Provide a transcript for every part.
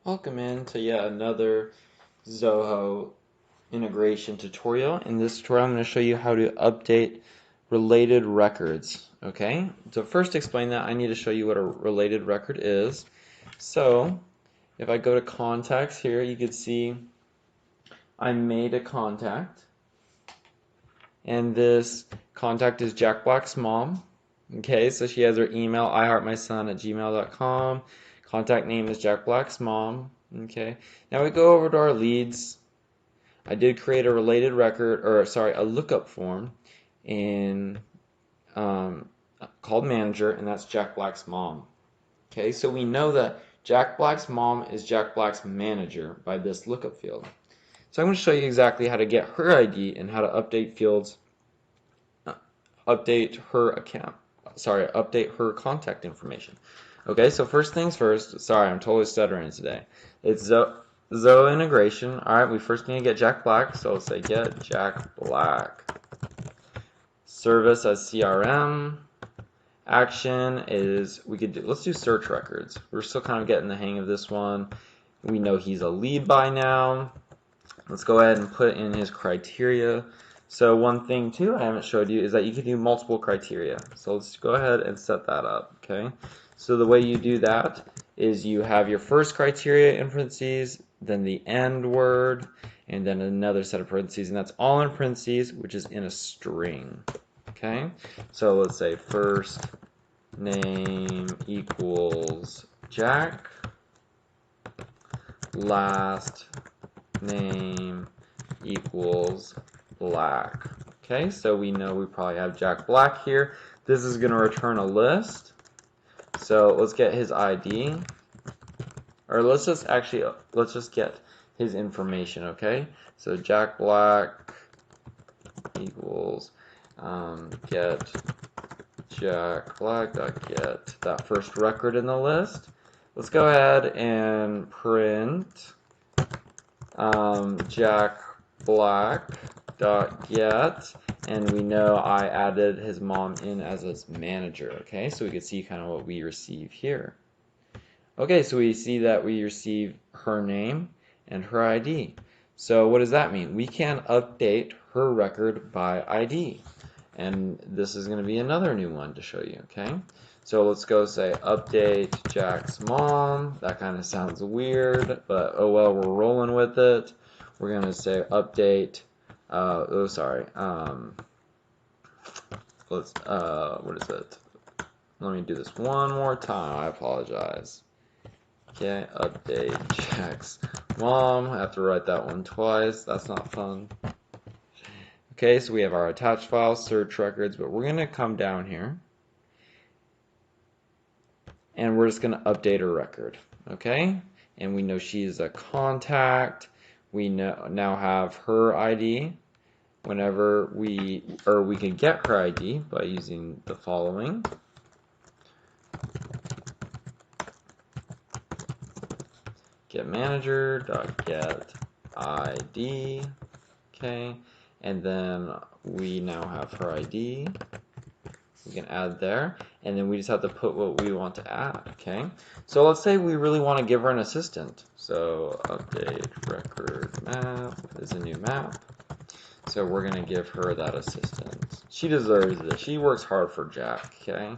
Welcome in to yet another Zoho integration tutorial. In this tutorial, I'm going to show you how to update related records. Okay, to first explain that, I need to show you what a related record is. So, if I go to contacts here, you can see I made a contact, and this contact is Jack Black's mom. Okay, so she has her email, iheartmyson@gmail.com. Contact name is Jack Black's mom. Okay, now we go over to our leads. I did create a related record, or sorry, a lookup form in called manager, and that's Jack Black's mom. Okay, so we know that Jack Black's mom is Jack Black's manager by this lookup field. So I'm going to show you exactly how to get her ID and how to update fields, update her account. Sorry, update her contact information. Okay, so first things first. Sorry, I'm totally stuttering today. It's Zoho integration. All right, we first need to get Jack Black, so let's say get Jack Black. Service as CRM. Action is let's do search records. We're still kind of getting the hang of this one. We know he's a lead by now. Let's go ahead and put in his criteria. So one thing too I haven't showed you is that you can do multiple criteria. So let's go ahead and set that up, okay? So the way you do that is you have your first criteria in parentheses, then the end word, and then another set of parentheses, and that's all in parentheses, which is in a string, okay? So let's say first name equals Jack, last name equals Black. Okay, so we know we probably have Jack Black here. This is going to return a list. So let's get his ID, or let's just get his information. Okay, so Jack Black equals get Jack Black get that first record in the list. Let's go ahead and print Jack Black .get, and we know I added his mom in as his manager. Okay, so we can see kind of what we receive here. Okay, so we see that we receive her name and her ID. So what does that mean? We can update her record by ID, and this is going to be another new one to show you. Okay, so let's go say update Jack's mom. That kind of sounds weird, but oh well, we're rolling with it. We're going to say update what is it? Let me do this one more time. I apologize. Okay, update Jack's mom. I have to write that one twice. That's not fun. Okay, so we have our attached file, search records, but we're going to come down here and we're just going to update her record. Okay, and we know she's a contact. We now have her ID. Whenever we can get her ID by using the following. Get manager.get ID. Okay, and then we now have her ID. We can add there, and then we just have to put what we want to add. Okay, so let's say we really want to give her an assistant. So update record map is a new map. So we're going to give her that assistant. She deserves it. She works hard for Jack, okay?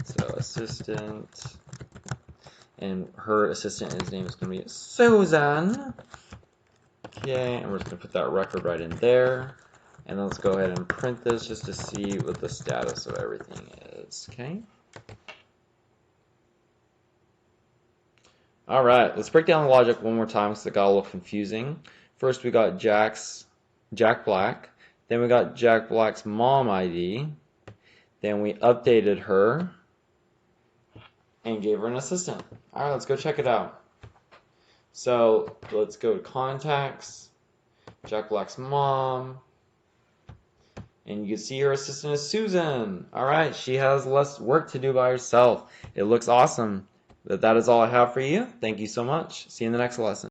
So assistant, and her assistant, his name is going to be Susan. Okay, and we're just going to put that record right in there. And then let's go ahead and print this just to see what the status of everything is, okay? All right, let's break down the logic one more time because it got a little confusing. First, we got Jack Black, then we got Jack Black's mom ID, then we updated her and gave her an assistant. All right, let's go check it out. So let's go to contacts, Jack Black's mom, and you can see her assistant is Susan. All right, she has less work to do by herself. It looks awesome. But that is all I have for you. Thank you so much. See you in the next lesson.